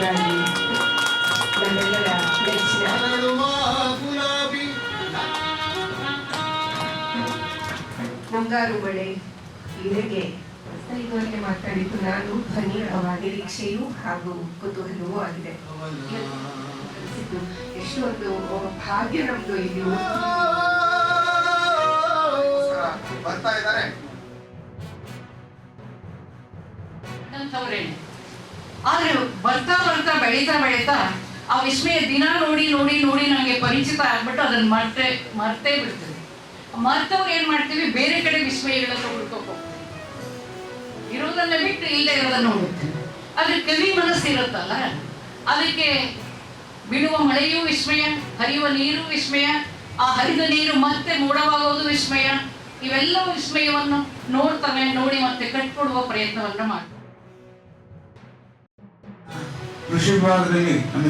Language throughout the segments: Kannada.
ಹಾಗಾಗಿ ನಮ್ಮೆಲ್ಲರ ನೆಚ್ಚಿನ ಮುಂಗಾರು ಮಳೆ ಇದಕ್ಕೆ ಇದುವರೆಗೆ ಮಾತಾಡಿದ್ದು ನಾನು ಧ್ವನಿ ಅವರ ನಿರೀಕ್ಷೆಯೂ ಹಾಗೂ ಕುತೂಹಲವೂ ಆಗಿದೆ. ಎಷ್ಟೊಂದು ಭಾಗ್ಯ ನಮ್ದು ಇಲ್ಲಿ ಬರ್ತಾ ಇದ್ದಾರೆ. ಆದ್ರೆ ಬರ್ತಾ ಬರ್ತಾ ಬೆಳೀತಾ ಆ ವಿಸ್ಮಯ ದಿನ ನೋಡಿ ನೋಡಿ ನೋಡಿ ನನಗೆ ಪರಿಚಿತ ಆಗ್ಬಿಟ್ಟು ಅದನ್ನ ಮರ್ತೇ ಬಿಡ್ತದೆ. ಮರ್ತವ್ರು ಏನ್ ಮಾಡ್ತೀವಿ, ಬೇರೆ ಕಡೆ ವಿಸ್ಮಯಗಳನ್ನು ಹುಡ್ಕೋಕ್ ಹೋಗ್ತೀವಿ, ಇರೋದನ್ನ ಬಿಟ್ಟು ಇಲ್ಲದೆ ಇರೋದನ್ನ ನೋಡುತ್ತೇವೆ. ಆದ್ರೆ ಕವಿ ಮನಸ್ಸಿರುತ್ತಲ್ಲ, ಅದಕ್ಕೆ ಬೀಳುವ ಮಳೆಯೂ ವಿಸ್ಮಯ, ಹರಿಯುವ ನೀರು ವಿಸ್ಮಯ, ಆ ಹರಿದ ನೀರು ಮತ್ತೆ ಮೋಡವಾಗೋದು ವಿಸ್ಮಯ. ಇವೆಲ್ಲ ವಿಸ್ಮಯವನ್ನು ನೋಡ್ತಾನೆ, ನೋಡಿ ಮತ್ತೆ ಕಟ್ಕೊಡುವ ಪ್ರಯತ್ನವನ್ನ ಮಾಡ್ತಾರೆ. ಕೃಷಿ ವಿಭಾಗದಲ್ಲಿ ನಮ್ಮ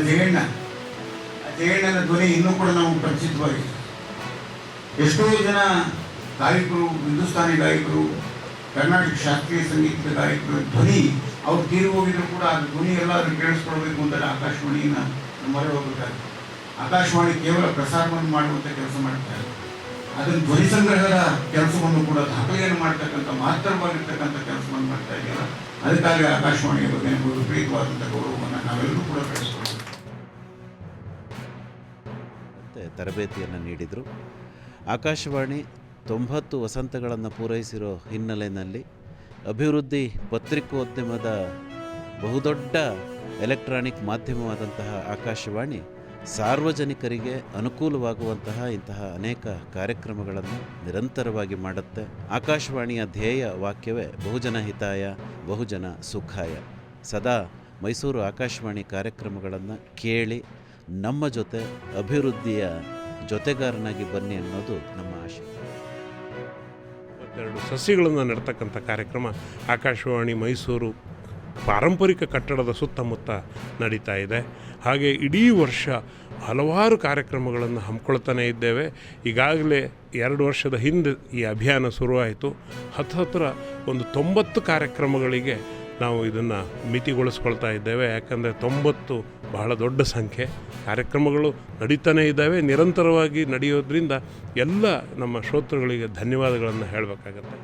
ಜಯಣ್ಣನ ಧ್ವನಿ ಇನ್ನೂ ಕೂಡ ನಾವು ಪರಿಚಿತವಾಗಿದೆ. ಎಷ್ಟೋ ಜನ ಗಾಯಕರು, ಹಿಂದೂಸ್ತಾನಿ ಗಾಯಕರು, ಕರ್ನಾಟಕ ಶಾಸ್ತ್ರೀಯ ಸಂಗೀತದ ಗಾಯಕರು ಧ್ವನಿ ಅವ್ರು ತೀರಿ ಹೋಗಿದ್ರು ಕೂಡ ಆ ಧ್ವನಿ ಎಲ್ಲಾದ್ರೂ ಕೇಳಿಸ್ಕೊಳ್ಬೇಕು ಅಂತಂದರೆ ಆಕಾಶವಾಣಿನ ಮೊರೆ ಹೋಗಬೇಕಾಗುತ್ತೆ. ಆಕಾಶವಾಣಿ ಕೇವಲ ಪ್ರಸಾರವನ್ನು ಮಾಡುವಂಥ ಕೆಲಸ ಮಾಡ್ತಾರೆ, ಅದನ್ನು ಧ್ವನಿ ಸಂಗ್ರಹದ ಕೆಲಸವನ್ನು ಕೂಡ ದಾಖಲೆಯನ್ನು ಮಾಡ್ತಕ್ಕಂಥ ಮಹತ್ತರವಾಗಿರ್ತಕ್ಕಂಥ ಕೆಲಸವನ್ನು ಮಾಡ್ತಾ ಇದೆಯಲ್ಲ, ಅದಕ್ಕಾಗಿ ಆಕಾಶವಾಣಿಯ ಬಗ್ಗೆ ನಮಗೆ ವಿಪರೀತವಾದಂಥ ಗೌರವವನ್ನು ನಾವೆಲ್ಲರೂ ಕೂಡ ಬೆಳೆಸ್ಕೊಳ್ತೀವಿ. ತರಬೇತಿಯನ್ನು ನೀಡಿದರು. ಆಕಾಶವಾಣಿ 90 ವಸಂತಗಳನ್ನು ಪೂರೈಸಿರೋ ಹಿನ್ನೆಲೆಯಲ್ಲಿ ಅಭಿವೃದ್ಧಿ ಪತ್ರಿಕೋದ್ಯಮದ ಬಹುದೊಡ್ಡ ಎಲೆಕ್ಟ್ರಾನಿಕ್ ಮಾಧ್ಯಮವಾದಂತಹ ಆಕಾಶವಾಣಿ ಸಾರ್ವಜನಿಕರಿಗೆ ಅನುಕೂಲವಾಗುವಂತಹ ಇಂತಹ ಅನೇಕ ಕಾರ್ಯಕ್ರಮಗಳನ್ನು ನಿರಂತರವಾಗಿ ಮಾಡುತ್ತೆ. ಆಕಾಶವಾಣಿಯ ಧ್ಯೇಯ ವಾಕ್ಯವೇ ಬಹುಜನ ಹಿತಾಯ ಬಹುಜನ ಸುಖಾಯ. ಸದಾ ಮೈಸೂರು ಆಕಾಶವಾಣಿ ಕಾರ್ಯಕ್ರಮಗಳನ್ನು ಕೇಳಿ ನಮ್ಮ ಜೊತೆ ಅಭಿವೃದ್ಧಿಯ ಜೊತೆಗಾರನಾಗಿ ಬನ್ನಿ ಅನ್ನೋದು ನಮ್ಮ ಆಶೆ. 22 ಸಸಿಗಳನ್ನು ನೆಡ್ತಕ್ಕಂಥ ಕಾರ್ಯಕ್ರಮ ಆಕಾಶವಾಣಿ ಮೈಸೂರು ಪಾರಂಪರಿಕ ಕಟ್ಟಡದ ಸುತ್ತಮುತ್ತ ನಡೀತಾ ಇದೆ. ಹಾಗೆ ಇಡೀ ವರ್ಷ ಹಲವಾರು ಕಾರ್ಯಕ್ರಮಗಳನ್ನು ಹಮ್ಮಿಕೊಳ್ತಾನೆ ಇದ್ದೇವೆ. ಈಗಾಗಲೇ 2 ವರ್ಷದ ಹಿಂದೆ ಈ ಅಭಿಯಾನ ಶುರುವಾಯಿತು. ಹತ್ತಿರ ಒಂದು 90 ಕಾರ್ಯಕ್ರಮಗಳಿಗೆ ನಾವು ಇದನ್ನು ಮಿತಿಗೊಳಿಸ್ಕೊಳ್ತಾ ಇದ್ದೇವೆ. ಯಾಕಂದರೆ 90 ಬಹಳ ದೊಡ್ಡ ಸಂಖ್ಯೆ. ಕಾರ್ಯಕ್ರಮಗಳು ನಡೀತಾನೇ ಇದ್ದಾವೆ, ನಿರಂತರವಾಗಿ ನಡೆಯೋದ್ರಿಂದ ಎಲ್ಲ ನಮ್ಮ ಶ್ರೋತೃಗಳಿಗೆ ಧನ್ಯವಾದಗಳನ್ನು ಹೇಳಬೇಕಾಗತ್ತೆ.